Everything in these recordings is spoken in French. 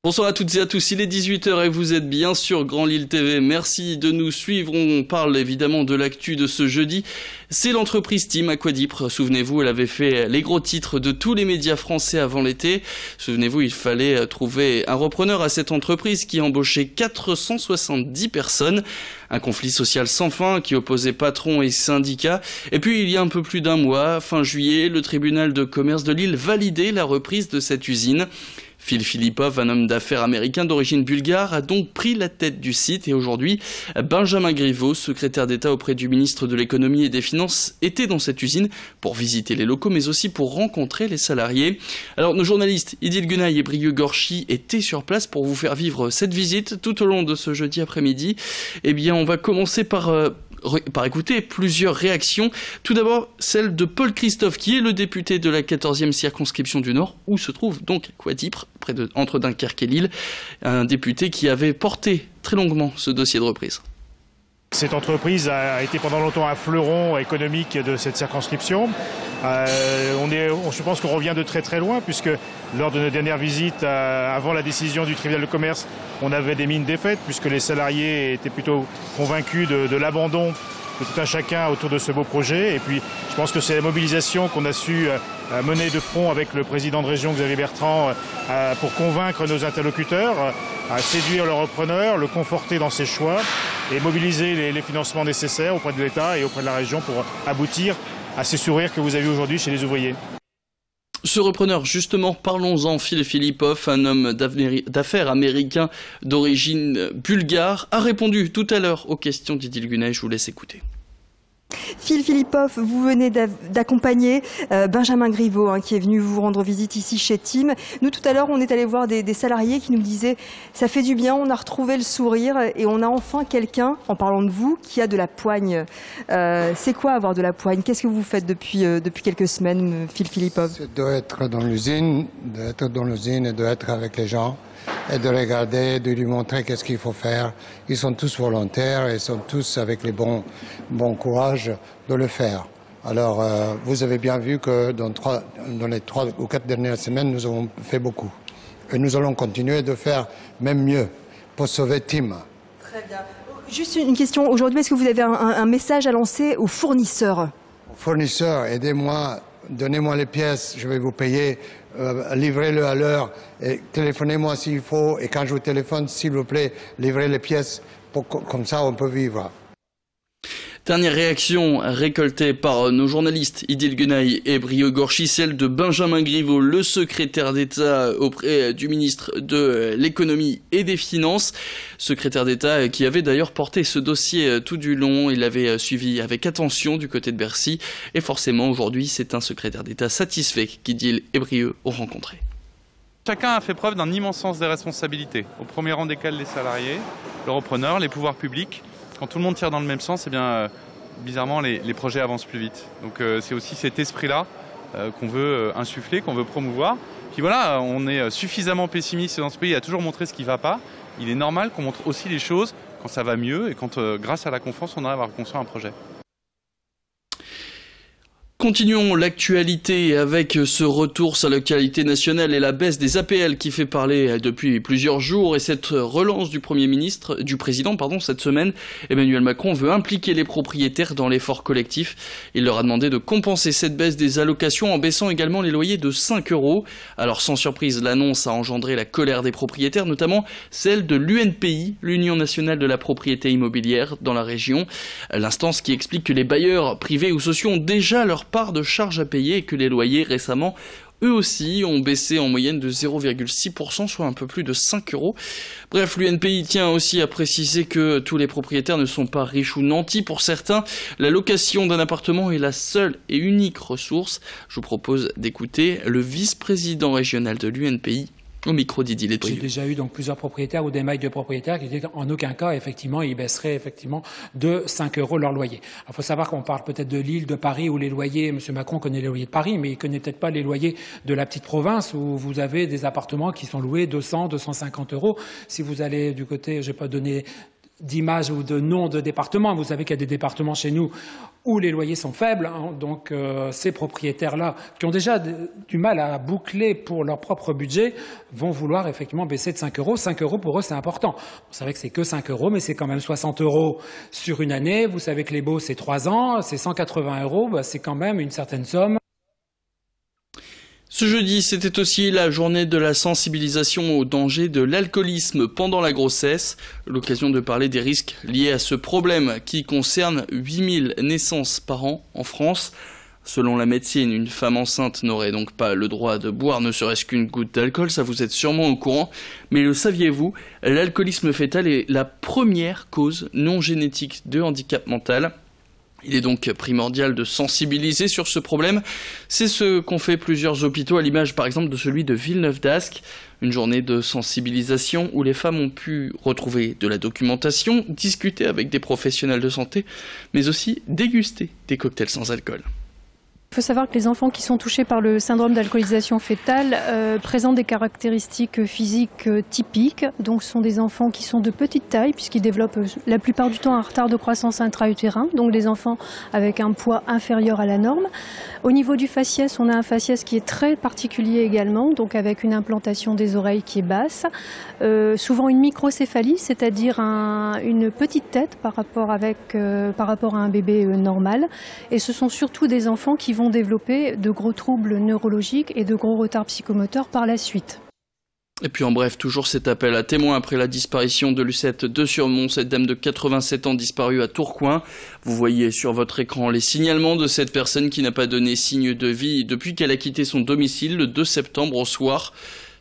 Bonsoir à toutes et à tous, il est 18h et vous êtes bien sur Grand Lille TV. Merci de nous suivre, on parle évidemment de l'actu de ce jeudi. C'est l'entreprise Team Aquadipre, souvenez-vous, elle avait fait les gros titres de tous les médias français avant l'été. Souvenez-vous, il fallait trouver un repreneur à cette entreprise qui embauchait 470 personnes. Un conflit social sans fin qui opposait patrons et syndicats. Et puis il y a un peu plus d'un mois, fin juillet, le tribunal de commerce de Lille validait la reprise de cette usine. Phil Philippov, un homme d'affaires américain d'origine bulgare, a donc pris la tête du site et aujourd'hui, Benjamin Griveaux, secrétaire d'État auprès du ministre de l'Économie et des Finances, était dans cette usine pour visiter les locaux mais aussi pour rencontrer les salariés. Alors nos journalistes Idil Gunaï et Brieux Gorchi étaient sur place pour vous faire vivre cette visite tout au long de ce jeudi après-midi. Eh bien on va commencer par écouter plusieurs réactions. Tout d'abord, celle de Paul Christophe, qui est le député de la 14e circonscription du Nord, où se trouve donc Aquadipre, entre Dunkerque et Lille, un député qui avait porté très longuement ce dossier de reprise. Cette entreprise a été pendant longtemps un fleuron économique de cette circonscription. Je pense qu'on revient de très très loin, puisque lors de nos dernières visites, avant la décision du tribunal de commerce, on avait des mines défaites, puisque les salariés étaient plutôt convaincus de l'abandon de tout un chacun autour de ce beau projet. Et puis je pense que c'est la mobilisation qu'on a su mener de front avec le président de région Xavier Bertrand pour convaincre nos interlocuteurs, à séduire le repreneur, le conforter dans ses choix et mobiliser les financements nécessaires auprès de l'État et auprès de la région pour aboutir à ces sourires que vous avez aujourd'hui chez les ouvriers. Ce repreneur, justement, parlons-en, Phil Philippov, un homme d'affaires américain d'origine bulgare, a répondu tout à l'heure aux questions d'Idil Gunaï. Je vous laisse écouter. Phil Philippov, vous venez d'accompagner Benjamin Griveaux, qui est venu vous rendre visite ici chez Team. Nous, tout à l'heure, on est allé voir des salariés qui nous disaient « ça fait du bien, on a retrouvé le sourire et on a enfin quelqu'un, en parlant de vous, qui a de la poigne ». C'est quoi avoir de la poigne? Qu'est-ce que vous faites depuis quelques semaines, Phil Philippov? C'est d'être dans l'usine, et d'être avec les gens et de regarder, de lui montrer qu'est-ce qu'il faut faire. Ils sont tous volontaires, ils sont tous avec les bon courage de le faire. Alors, vous avez bien vu que dans les 3 ou 4 dernières semaines, nous avons fait beaucoup. Et nous allons continuer de faire même mieux pour sauver Team. Très bien. Juste une question. Aujourd'hui, est-ce que vous avez un message à lancer aux fournisseurs? Fournisseurs, aidez-moi, donnez-moi les pièces, je vais vous payer. Livrez-le à l'heure et téléphonez-moi s'il faut. Et quand je vous téléphone, s'il vous plaît, livrez les pièces. Comme ça, on peut vivre. Dernière réaction récoltée par nos journalistes Idil Gunaï et Brieux Gorchi, celle de Benjamin Griveaux, le secrétaire d'État auprès du ministre de l'Économie et des Finances. Secrétaire d'État qui avait d'ailleurs porté ce dossier tout du long, il l'avait suivi avec attention du côté de Bercy. Et forcément, aujourd'hui, c'est un secrétaire d'État satisfait qu'Idil et Brieux ont rencontré. Chacun a fait preuve d'un immense sens des responsabilités. Au premier rang desquels les salariés, le repreneur, les pouvoirs publics. Quand tout le monde tire dans le même sens, eh bien, bizarrement, les projets avancent plus vite. Donc c'est aussi cet esprit-là qu'on veut insuffler, qu'on veut promouvoir. Puis voilà, on est suffisamment pessimiste dans ce pays à toujours montrer ce qui ne va pas. Il est normal qu'on montre aussi les choses quand ça va mieux et quand, grâce à la confiance, on arrive à construire un projet. Continuons l'actualité avec ce retour sur l'actualité nationale et la baisse des APL qui fait parler depuis plusieurs jours et cette relance du président cette semaine. Emmanuel Macron veut impliquer les propriétaires dans l'effort collectif. Il leur a demandé de compenser cette baisse des allocations en baissant également les loyers de 5 €. Alors sans surprise, l'annonce a engendré la colère des propriétaires, notamment celle de l'UNPI, l'Union nationale de la propriété immobilière dans la région. L'instance qui explique que les bailleurs privés ou sociaux ont déjà leur part de charges à payer et que les loyers récemment eux aussi ont baissé en moyenne de 0,6%, soit un peu plus de 5 €. Bref, l'UNPI tient aussi à préciser que tous les propriétaires ne sont pas riches ou nantis. Pour certains, la location d'un appartement est la seule et unique ressource. Je vous propose d'écouter le vice-président régional de l'UNPI, au micro d'Idil et Brieux. J'ai déjà eu donc plusieurs propriétaires ou des mailles de propriétaires qui disaient qu'en aucun cas, effectivement, ils baisseraient effectivement de 5 € leur loyer. Il faut savoir qu'on parle peut-être de Lille, de Paris, où les loyers, M. Macron connaît les loyers de Paris, mais il connaît peut-être pas les loyers de la petite province, où vous avez des appartements qui sont loués 200, 250 €. Si vous allez du côté, je vais pas donner d'image ou de nom de département. Vous savez qu'il y a des départements chez nous où les loyers sont faibles, hein, donc ces propriétaires-là, qui ont déjà du mal à boucler pour leur propre budget, vont vouloir effectivement baisser de 5 euros. 5 euros pour eux, c'est important. Vous savez que c'est que 5 euros, mais c'est quand même 60 euros sur une année. Vous savez que les baux, c'est 3 ans, c'est 180 euros, bah, c'est quand même une certaine somme. Ce jeudi, c'était aussi la journée de la sensibilisation au danger de l'alcoolisme pendant la grossesse. L'occasion de parler des risques liés à ce problème qui concerne 8000 naissances par an en France. Selon la médecine, une femme enceinte n'aurait donc pas le droit de boire ne serait-ce qu'une goutte d'alcool, ça vous êtes sûrement au courant. Mais le saviez-vous, l'alcoolisme fœtal est la première cause non génétique de handicap mental. Il est donc primordial de sensibiliser sur ce problème. C'est ce qu'ont fait plusieurs hôpitaux, à l'image par exemple de celui de Villeneuve-d'Ascq. Une journée de sensibilisation où les femmes ont pu retrouver de la documentation, discuter avec des professionnels de santé, mais aussi déguster des cocktails sans alcool. Il faut savoir que les enfants qui sont touchés par le syndrome d'alcoolisation fœtale présentent des caractéristiques physiques typiques. Donc ce sont des enfants qui sont de petite taille puisqu'ils développent la plupart du temps un retard de croissance intra-utérin. Donc des enfants avec un poids inférieur à la norme. Au niveau du faciès, on a un faciès qui est très particulier également, donc avec une implantation des oreilles qui est basse. Souvent une microcéphalie, c'est-à-dire une petite tête par rapport à un bébé normal. Et ce sont surtout des enfants qui vont développer de gros troubles neurologiques et de gros retards psychomoteurs par la suite. Et puis en bref, toujours cet appel à témoins après la disparition de Lucette de Surmont, cette dame de 87 ans disparue à Tourcoing. Vous voyez sur votre écran les signalements de cette personne qui n'a pas donné signe de vie depuis qu'elle a quitté son domicile le 2 septembre au soir.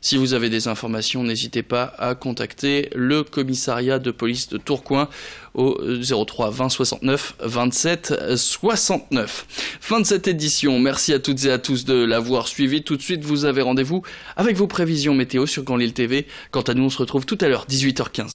Si vous avez des informations, n'hésitez pas à contacter le commissariat de police de Tourcoing au 03 20 69 27 69. Fin de cette édition. Merci à toutes et à tous de l'avoir suivi. Tout de suite, vous avez rendez-vous avec vos prévisions météo sur Grand Lille TV. Quant à nous, on se retrouve tout à l'heure, 18h15.